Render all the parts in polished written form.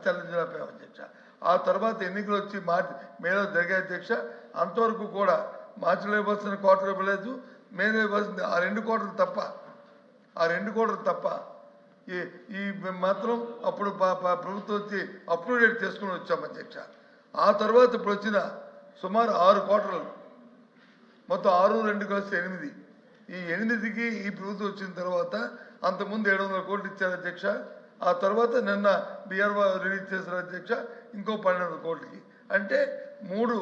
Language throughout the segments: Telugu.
చెల్లించలేకపోయాం అధ్యక్ష. ఆ తర్వాత ఎన్నికలు వచ్చి మేలో జరిగే అధ్యక్ష. అంతవరకు కూడా మార్చిలో ఇవ్వాల్సిన కోటలు ఇవ్వలేదు, మేలో ఇవ్వాల్సింది ఆ 2 కోటలు తప్ప ఈ మాత్రం అప్పుడు ప్రభుత్వం వచ్చి అప్రూవ్ చేసుకుని వచ్చాం అధ్యక్ష. ఆ తర్వాత ఇప్పుడు వచ్చిన సుమారు 6 కోటలు, మొత్తం 6, 2 కలిసి 8. ఈ 8కి ఈ ప్రభుత్వం వచ్చిన తర్వాత అంతకుముందు 700 కోట్లు ఇచ్చారు అధ్యక్ష. ఆ తర్వాత నిన్న బీఆర్ఓ రిలీజ్ చేశారు అధ్యక్ష ఇంకో 1200 కోట్లకి. అంటే 3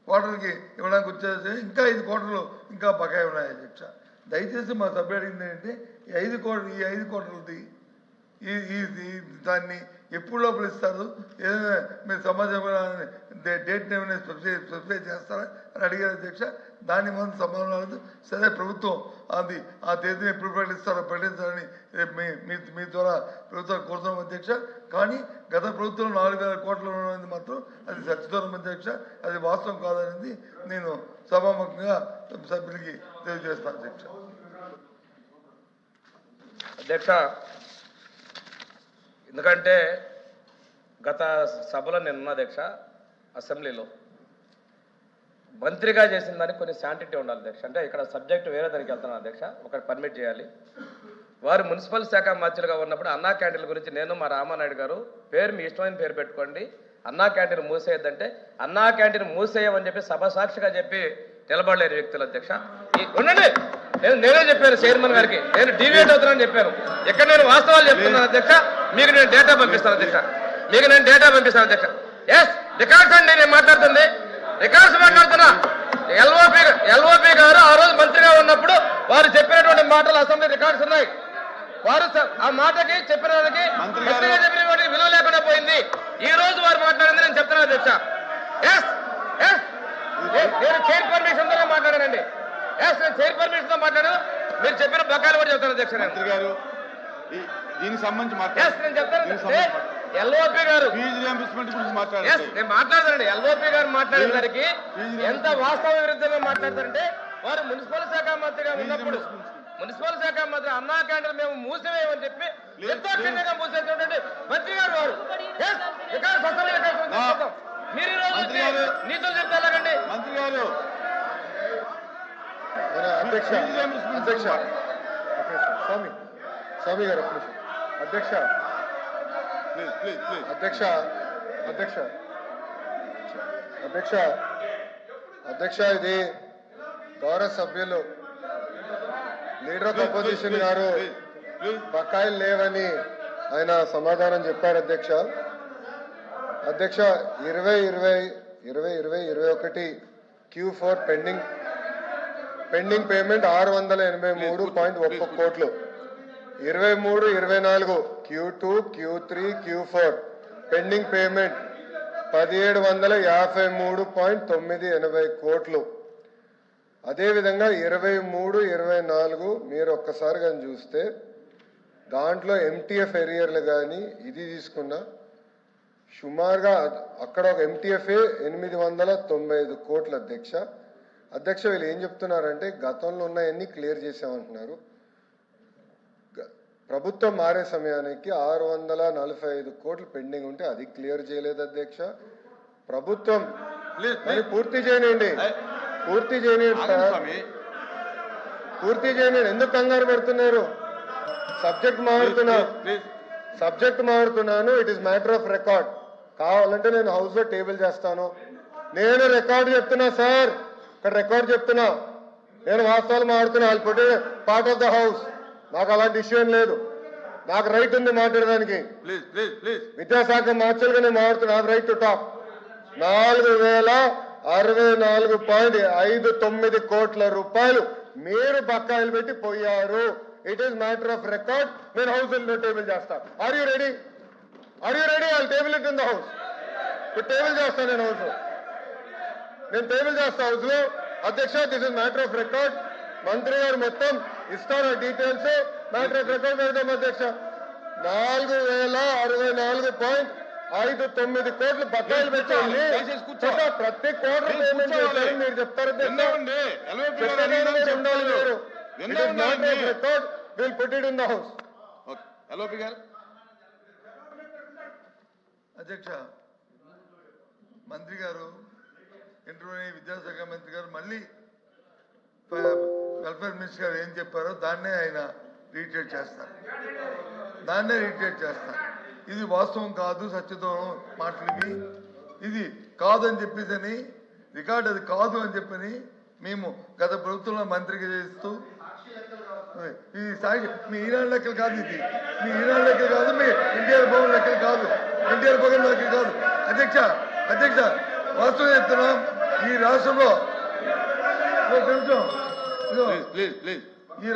కోటలకి ఇవ్వడానికి వచ్చేసి ఇంకా 5 కోటలు ఇంకా బకాయి ఉన్నాయి అధ్యక్ష. దయచేసి మా సభ్యుడు అడిగింది ఏంటంటే ఈ 5 కోట్లది దాన్ని ఎప్పుడు లోపల ఇస్తారు, ఏదైనా మీరు సమాజం డేట్ని ఏమైనా స్పెసిఫై చేస్తారా అని అడిగారు అధ్యక్ష. దాని మనం సమాధానం రాలేదు. సరే ప్రభుత్వం ఆ తేదీని ఎప్పుడు ప్రకటిస్తారని మీ ద్వారా ప్రభుత్వం కోరుతున్నాం అధ్యక్ష. కానీ గత ప్రభుత్వం 4000 కోట్లు ఉన్నది మాత్రం అది సత్యదూరం అధ్యక్ష, అది వాస్తవం కాదనేది నేను సభాముఖంగా సభ్యులకి తెలియజేస్తాను అధ్యక్ష. అధ్యక్ష, ఎందుకంటే గత సభలో నేను అధ్యక్ష అసెంబ్లీలో మంత్రిగా చేసిన దానికి కొన్ని శాంటిటీ ఉండాలి అధ్యక్ష. అంటే ఇక్కడ సబ్జెక్ట్ వేరే దానికి వెళ్తున్నాను అధ్యక్ష, ఒకటి పర్మిట్ చేయాలి. వారు మున్సిపల్ శాఖ మంత్రులుగా ఉన్నప్పుడు అన్నా క్యాంటీన్ల గురించి నేను మా రామానాయుడు గారు పేరు మీ ఇష్టమైన పేరు పెట్టుకోండి, అన్నా క్యాంటీన్ మూసేయద్దంటే అన్నా క్యాంటీన్ మూసేయమని చెప్పి సభ సాక్షిగా చెప్పి నిలబడలేని వ్యక్తులు అధ్యక్ష. ఉండండి, నేనే చెప్పాను చైర్మన్ గారికి, నేను డివియేట్ అవుతున్నానని చెప్పాను. ఇక్కడ నేను వాస్తవాలు చెప్తున్నాను అధ్యక్ష, మీకు నేను డేటా పంపిస్తాను అధ్యక్ష. ఎస్ రికార్డ్స్ అండి, నేను మాట్లాడుతుంది రికార్డ్స్ మాట్లాడుతున్నా. ఎల్ఓపి గారు ఆ రోజు మంత్రిగా ఉన్నప్పుడు వారు చెప్పినటువంటి మాటలు అసెంబ్లీ రికార్డ్స్ ఉన్నాయి. వారు ఆ మాటకి చెప్పిన వాటికి మంత్రిగా చెప్పిన వాటికి విలువ లేకుండా పోయింది. ఈ రోజు వారు మాట్లాడింది నేను చెప్తున్నాను అధ్యక్ష. నేను చైర్ పర్మిషన్ తోనే మాట్లాడానండి. నేను చైర్ పర్మిషన్ తో మాట్లాడాను. మీరు చెప్పిన బకాయిలు కూడా చెప్తాను అధ్యక్ష. దీనికి సంబంధించి నేను చెప్తాను. ఎల్ఓపి గారు నేను మాట్లాడతానండి. ఎల్ఓపి గారు మాట్లాడేసరికి ఎంత వాస్తవ విరుద్ధంగా మాట్లాడతారంటే, వారు మున్సిపల్ శాఖ మంత్రిగా ఉన్నప్పుడు మున్సిపల్ శాఖ మంత్రి అన్నా క్యాంటీన్ మేము మూసివేయమని చెప్పి ఎంతో చిన్నగా మూసేసినటువంటి మంత్రి గారు వారు. మీరు ఈ రోజు నీతులు చెప్తే ఎలాగండి? మంత్రి గారు స్వామి గారు అధ్యక్ష ఇది గౌరవ సభ్యులు లీడర్ ఆఫ్ అపోజిషన్ గారు బకాయిలు లేవని ఆయన సమాధానం చెప్పారు అధ్యక్ష. 2020-21 Q4 పెండింగ్ పేమెంట్ 683.1 కోట్లు. 23-24 Q2, Q3, Q4 pending payment 1753.980 కోట్లు. అదేవిధంగా 23-24 మీరు ఒక్కసారి కానీ చూస్తే దాంట్లో MTF ఎరియర్లు కానీ ఇది తీసుకున్నా సుమారుగా అక్కడ ఒక MTFఏ 895 కోట్లు అధ్యక్ష. వీళ్ళు ఏం చెప్తున్నారంటే గతంలో ఉన్నాయన్నీ క్లియర్ చేసామంటున్నారు. ప్రభుత్వం మారే సమయానికి 645 కోట్లు పెండింగ్ ఉంటే అది క్లియర్ చేయలేదు అధ్యక్ష. ప్రభుత్వం పూర్తి చేయనండి ఎందుకు కంగారు పడుతున్నారు? సబ్జెక్ట్ మారుతున్నాను. It is matter of record. కావాలంటే నేను హౌస్ లో టేబుల్ చేస్తాను. నేను రికార్డు చెప్తున్నా సార్, ఇక్కడ రికార్డు చెప్తున్నా. నేను వాస్తవాలు మారుతున్నా. I'll put it part of the house. నాకు అలాంటి ఇష్యూ ఏం లేదు. నాకు రైట్ ఉంది మాట్లాడడానికి. విద్యాశాఖ మార్చలుగా నేను మాట్లాడుతున్నా. Right to talk. 4064.59 కోట్ల రూపాయలు మీరు బకాయిలు పెట్టి పోయారు. It is matter of record. నేను హౌస్ లో టేబుల్ చేస్తాను. Are you ready? I table it in the house. Table చేస్తాను నేను హౌస్ లో. టేబుల్ చేస్తా హౌస్ లో అధ్యక్ష. This is matter of record. మంత్రి గారు మొత్తం ఇస్తారు డీటెయిల్స్. మ్యాటర్ ఆఫ్ రికార్డ్ పెడతాం అధ్యక్ష. 4064.59 కోట్లు బకాయిలు పెట్టండి. ప్రతి కోట్లు పేమెంట్ చేయాలని మీరు చెప్తారు. Record will put it in the house. LOP గారు అధ్యక్ష, మంత్రి గారు ఇంటర్వ్యూ విద్యాశాఖ మంత్రి గారు మళ్ళీ వెల్ఫేర్ మినిస్టర్ గారు ఏం చెప్పారో దాన్నే ఆయన రీట్రేట్ చేస్తారు. ఇది వాస్తవం కాదు, సత్యదూరం మాటలకి ఇది కాదని చెప్పేసి రికార్డు అది కాదు అని చెప్పని మేము గత ప్రభుత్వంలో మంత్రిగా చేస్తూ ఇది సాగి మీ ఈనాడు లెక్కలు కాదు, ఇది మీ ఈనాడు లెక్కలు కాదు, మీ ఎన్టీఆర్ భవన్ లెక్కలు కాదు, ఎన్టీఆర్ భవన్ లెక్కలు కాదు. అధ్యక్ష వాస్తవం చెప్తున్నాం. ఈ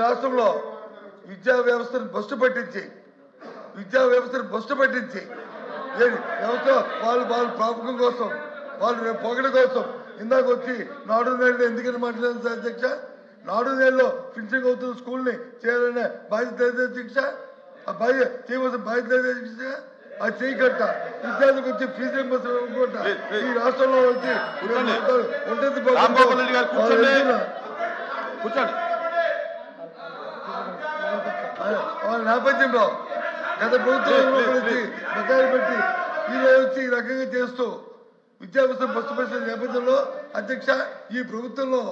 రాష్ట్రంలో విద్యా వ్యవస్థను బస్టు పట్టించి వ్యవస్థ వాళ్ళు ప్రాపకం కోసం, వాళ్ళు పొగడ కోసం ఇందాక వచ్చి నాడు నేలలో ఎందుకని మాట్లాడారు సార్ అధ్యక్ష? నాడు నేలలో ఫినిషింగ్ అవుతున్న స్కూల్ని చేయాలనే బాధ్యత అధ్యక్ష, ఆ చేయవలసిన బాధ్యత అధ్యక్ష. అది చేయకట్ట విద్యార్థులకు వచ్చి ఫీజు రింబర్స్మెంట్ ఈ రాష్ట్రంలో వచ్చి ఉంటుంది. వాళ్ళ నేపథ్యంలో గత ప్రభుత్వంలో వచ్చి బకాయిలు పెట్టి ఈరోజు వచ్చి ఈ రకంగా చేస్తూ విద్యా వ్యవస్థ బస్సు నేపథ్యంలో అధ్యక్ష ఈ ప్రభుత్వంలో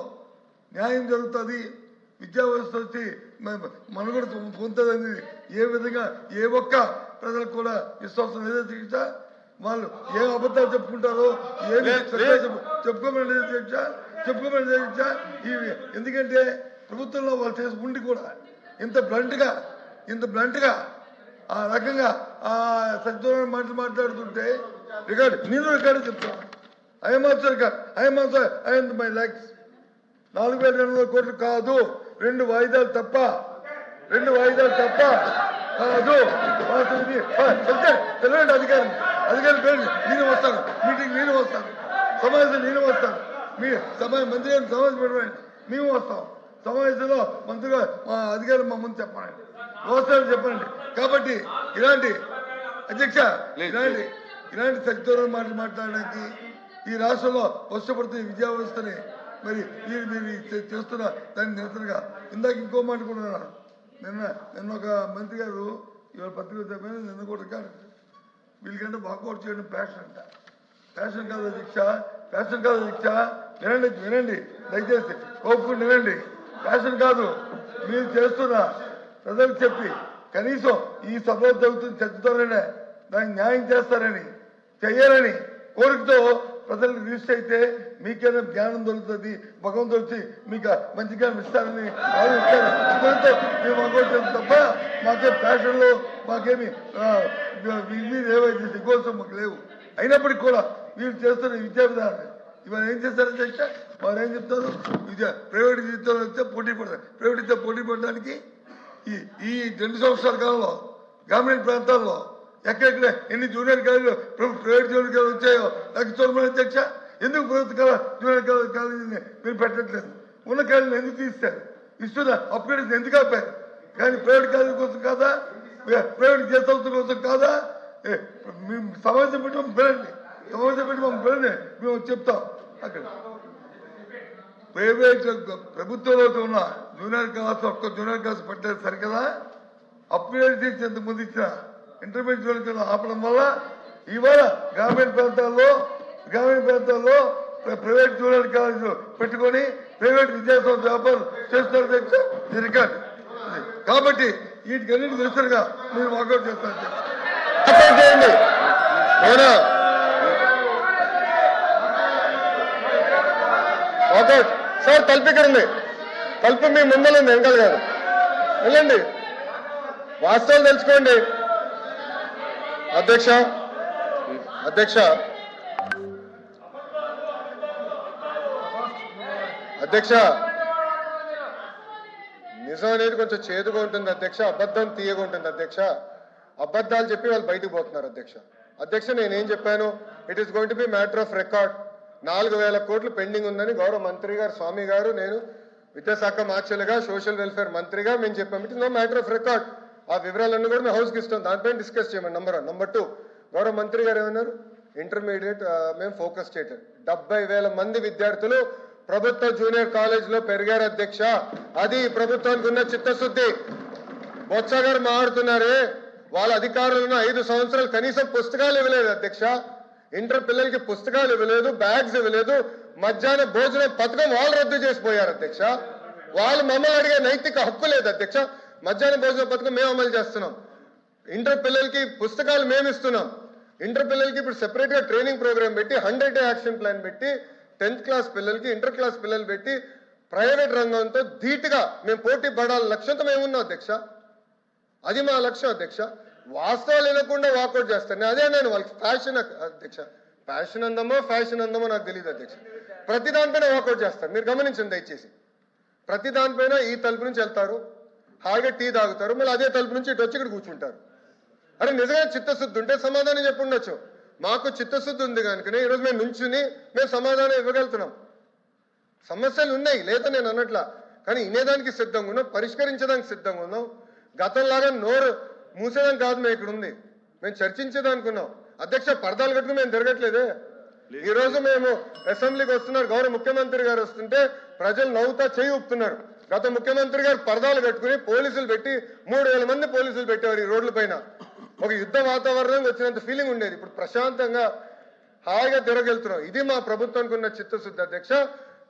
న్యాయం జరుగుతుంది, విద్యా వ్యవస్థ వచ్చి మనుగడ పొందుతుంది ఏ విధంగా ఏ ఒక్క ప్రజలకు కూడా విశ్వాసం లేదో అధ్యక్ష. వాళ్ళు ఏం అబద్ధాలు చెప్పుకుంటారో ఏమి చెప్పుకోమని అధ్యక్ష. ఎందుకంటే ప్రభుత్వంలో వాళ్ళు చేసి ఉండి కూడా ఇంత బ్లంట్గా ఆ రకంగా ఆ సత్యనారాయణ మాటలు మాట్లాడుతుంటే రికార్డు చెప్తాను. ఐఎమ్ మై లైక్స్ 4,200 కోట్లు కాదు, 2 వాయిదాలు తప్ప కాదు. తెలియండి అధికారి పేరు నేను వస్తాను, మీటింగ్ నేను వస్తాను, సమావేశం నేను వస్తాను, మీ మంత్రి గారిని సమావేశం పెట్టండి, మేము వస్తాం. సమావేశంలో మంత్రిగా మా అధికారులు మా ముందు చెప్పండి, చెప్పండి. కాబట్టి ఇలాంటి సత్యదూరం మాటలు మాట్లాడడానికి ఈ రాష్ట్రంలో కష్టపడుతున్న విద్యా వ్యవస్థని మరి మీరు చేస్తున్న దాన్ని నిరసనగా ఇందాక ఇంకో మాట కూడా అన్నారు. నిన్న ఒక మంత్రి గారు ఇవాళ పత్రిక చెప్పాను, నిన్న కూడా రికార్డు వీళ్ళకంటే వాకౌట్ చేయడం ప్యాషన్ కాదు అధ్యక్ష. వినండి దయచేసి కోపుకుని వినండి. ప్యాషన్ కాదు, మీరు చేస్తున్న ప్రజలకు చెప్పి కనీసం ఈ సభలో జరుగుతున్న చర్చతోనే దానికి న్యాయం చేయాలని కోరికతో ప్రజలకు రిజిస్టర్ అయితే మీకైనా జ్ఞానం దొరుకుతుంది, భగవంతుడు వచ్చి మీకు మంచి జ్ఞానం ఇస్తారని ఆలోచిస్తారు. మేము అనుకోవడం తప్ప మాకేం ప్యాషన్లో మాకేమి ఏవైతే దిగోసం మాకు లేవు. అయినప్పటికీ కూడా వీళ్ళు చేస్తున్న విద్యా విధానం ఇవాళ ఏం చేస్తారు అధ్యక్ష? వారు ఏం చెప్తారు? ప్రైవేట్ విద్యలో వస్తే పోటీ పడతారు. ప్రైవేట్ విద్య పోటీ పడడానికి ఈ 2 సంవత్సరాల కాలంలో గ్రామీణ ప్రాంతాల్లో ఎక్కడెక్కడ ఎన్ని జూనియర్ కాలేజీలు ప్రైవేట్ జూనియర్ కాలేజీలు వచ్చాయో నాకు చూడమని అధ్యక్ష. ఎందుకు ప్రభుత్వ జూనియర్ కాలేజీని మీరు పెట్టట్లేదు? ఉన్న కాలేజీని ఎందుకు తీస్తారు? ఇస్తున్న అప్గ్రేడేషన్ ఎందుకు ఆపారు? కానీ ప్రైవేట్ కాలేజీ కోసం కాదా, ప్రైవేట్ విద్యా సంస్థల కోసం కాదా? సమావేశం పెట్టి మమ్మల్ని పిలండి, మేము చెప్తాం. అక్కడ ప్రైవేట్ ప్రభుత్వంలో ఉన్న జూనియర్ క్లాస్ ఒక్క జూనియర్ క్లాస్ పెట్టలేదు సరికదా? అప్గ్రేడ్ చేసి ఎంతమంది ఇచ్చిన ఇంటర్మీడియట్ జూనియర్ క్లాస్ ఆపడం వల్ల ఇవాళ గ్రామీణ ప్రాంతాల్లో ప్రైవేట్ జూనియర్ కాలేజీలు పెట్టుకొని ప్రైవేట్ విద్యాసంస్థ వ్యాపారం చేస్తున్నారు రికార్డు. కాబట్టి వీటికన్నిటి దృష్టిగా మీరు వాకౌట్ చేస్తారు. ఓకే సార్, తలుపు ఇక్కడ ఉంది, తలుపు మీ ముందర ఉంది, వెనకాల కాదు. వెళ్ళండి, వాస్తవాలు తెలుసుకోండి. అధ్యక్ష నిజం అనేది కొంచెం చేదుగా ఉంటుంది అధ్యక్ష, అబద్ధం తీయగా ఉంటుంది అధ్యక్ష. అబద్ధాలు చెప్పి వాళ్ళు బయటకు పోతున్నారు అధ్యక్ష. నేనేం చెప్పాను? It is going to be matter of record. 4,000 కోట్లు పెండింగ్ ఉందని గౌరవ మంత్రి గారు స్వామి గారు, నేను విద్యాశాఖ మార్చులుగా సోషల్ వెల్ఫేర్ మంత్రిగా మేము చెప్పాము. It is no matter of record. ఆ వివరాలన్నీ కూడా మేము హౌస్కి ఇస్తాం, దానిపైన డిస్కస్ చేయమని. నంబర్ 1. నంబర్ 2, గౌరవ మంత్రి గారు ఏమన్నారు? ఇంటర్మీడియట్ మేము ఫోకస్ చేయటం 70,000 మంది విద్యార్థులు ప్రభుత్వ జూనియర్ కాలేజీలో పెరిగారు అధ్యక్ష. అది ప్రభుత్వానికి ఉన్న చిత్తశుద్ధి. బొత్స గారు మాట్లాడుతున్నారే, వాళ్ళ అధికారులను 5 సంవత్సరాలు కనీసం పుస్తకాలు ఇవ్వలేదు అధ్యక్ష. ఇంటర్ పిల్లలకి పుస్తకాలు ఇవ్వలేదు, బ్యాగ్స్ ఇవ్వలేదు, మధ్యాహ్న భోజనం పథకం వాళ్ళు రద్దు చేసిపోయారు అధ్యక్ష. వాళ్ళు మమ్మల్ని అడిగే నైతిక హక్కు లేదు అధ్యక్ష. మధ్యాహ్న భోజన పథకం మేము అమలు చేస్తున్నాం, ఇంటర్ పిల్లలకి పుస్తకాలు మేము ఇస్తున్నాం. ఇంటర్ పిల్లలకి ఇప్పుడు సెపరేట్ గా ట్రైనింగ్ ప్రోగ్రామ్ పెట్టి 100-day యాక్షన్ ప్లాన్ పెట్టి 10th క్లాస్ పిల్లలకి, ఇంటర్ క్లాస్ పిల్లలు పెట్టి ప్రైవేట్ రంగంతో ధీటుగా మేము పోటీ పడాలని లక్ష్యంతో మేము ఉన్నాం అధ్యక్ష. అది మా లక్ష్యం అధ్యక్ష. వాస్తవాలు వినకుండా వాకౌట్ చేస్తాను అదే నేను వాళ్ళకి ఫ్యాషన్ అధ్యక్ష. ఫ్యాషన్ అందమో ఫ్యాషన్ అందమో నాకు తెలియదు అధ్యక్ష. ప్రతి దానిపైన వాకౌట్ చేస్తారు, మీరు గమనించండి దయచేసి. ప్రతి దానిపైన ఈ తలుపు నుంచి వెళ్తారు, హాయిగా టీ తాగుతారు, మళ్ళీ అదే తలుపు నుంచి ఇటు వచ్చి ఇక్కడ కూర్చుంటారు. అరే నిజంగా చిత్తశుద్ధి ఉంటే సమాధానం చెప్పుండొచ్చు. మాకు చిత్తశుద్ధి ఉంది కనుకనే ఈరోజు మేము నుంచుని మేము సమాధానం ఇవ్వగలుగుతున్నాం. సమస్యలు ఉన్నాయి లేదా నేను అన్నట్లా, కానీ వినేదానికి సిద్ధంగా ఉన్నాం, పరిష్కరించడానికి సిద్ధంగా ఉన్నాం. గతంలాగా నోరు మూసేదానికి కాదు మేము ఇక్కడ ఉంది, మేము చర్చించేదానికి ఉన్నాం అధ్యక్ష. పరదాలు కట్టుకుని మేము తిరగట్లేదే. ఈ రోజు మేము అసెంబ్లీకి వస్తున్నారు, గౌరవ ముఖ్యమంత్రి గారు వస్తుంటే ప్రజలు నవ్వుతా చేయి ఊపుతున్నారు. గత ముఖ్యమంత్రి గారు పరదాలు కట్టుకుని పోలీసులు పెట్టి 3000 మంది పోలీసులు పెట్టేవారు ఈ రోడ్ల పైన. ఒక యుద్ధ వాతావరణం వచ్చినంత ఫీలింగ్ ఉండేది. ఇప్పుడు ప్రశాంతంగా హాయిగా తిరగెళ్తున్నాం. ఇది మా ప్రభుత్వానికి ఉన్న చిత్తశుద్ధి అధ్యక్ష.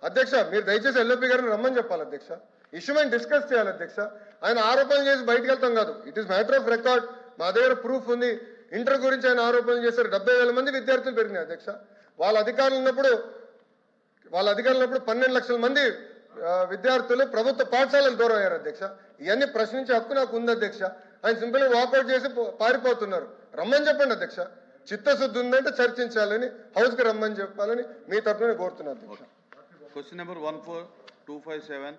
అధ్యక్ష మీరు దయచేసి ఎల్ఓపి గారిని రమ్మని చెప్పాలి అధ్యక్ష. ఇష్యూ మేము డిస్కస్ చేయాలి అధ్యక్ష. ఆయన ఆరోపణలు చేసి బయటకు వెళ్తాం కాదు, it is matter of record. మా దగ్గర ప్రూఫ్ ఉంది. ఇంటర్ గురించి ఆయన ఆరోపణలు చేశారు. 70,000 మంది విద్యార్థులు పెరిగినాయి అధ్యక్ష. వాళ్ళ అధికారులు ఉన్నప్పుడు 12 లక్షల మంది విద్యార్థులు ప్రభుత్వ పాఠశాలలు దూరం అయ్యారు అధ్యక్ష. ఇవన్నీ ప్రశ్నించే హక్కు నాకు ఉంది అధ్యక్ష. ఆయన సింపుల్ గా వాకౌట్ చేసి పారిపోతున్నారు. రమ్మని చెప్పండి అధ్యక్ష. చిత్తశుద్ధి ఉందంటే చర్చించాలని, హౌస్ కి రమ్మని చెప్పాలని మీ తరఫున కోరుతున్నాను అధ్యక్ష. Question number 14257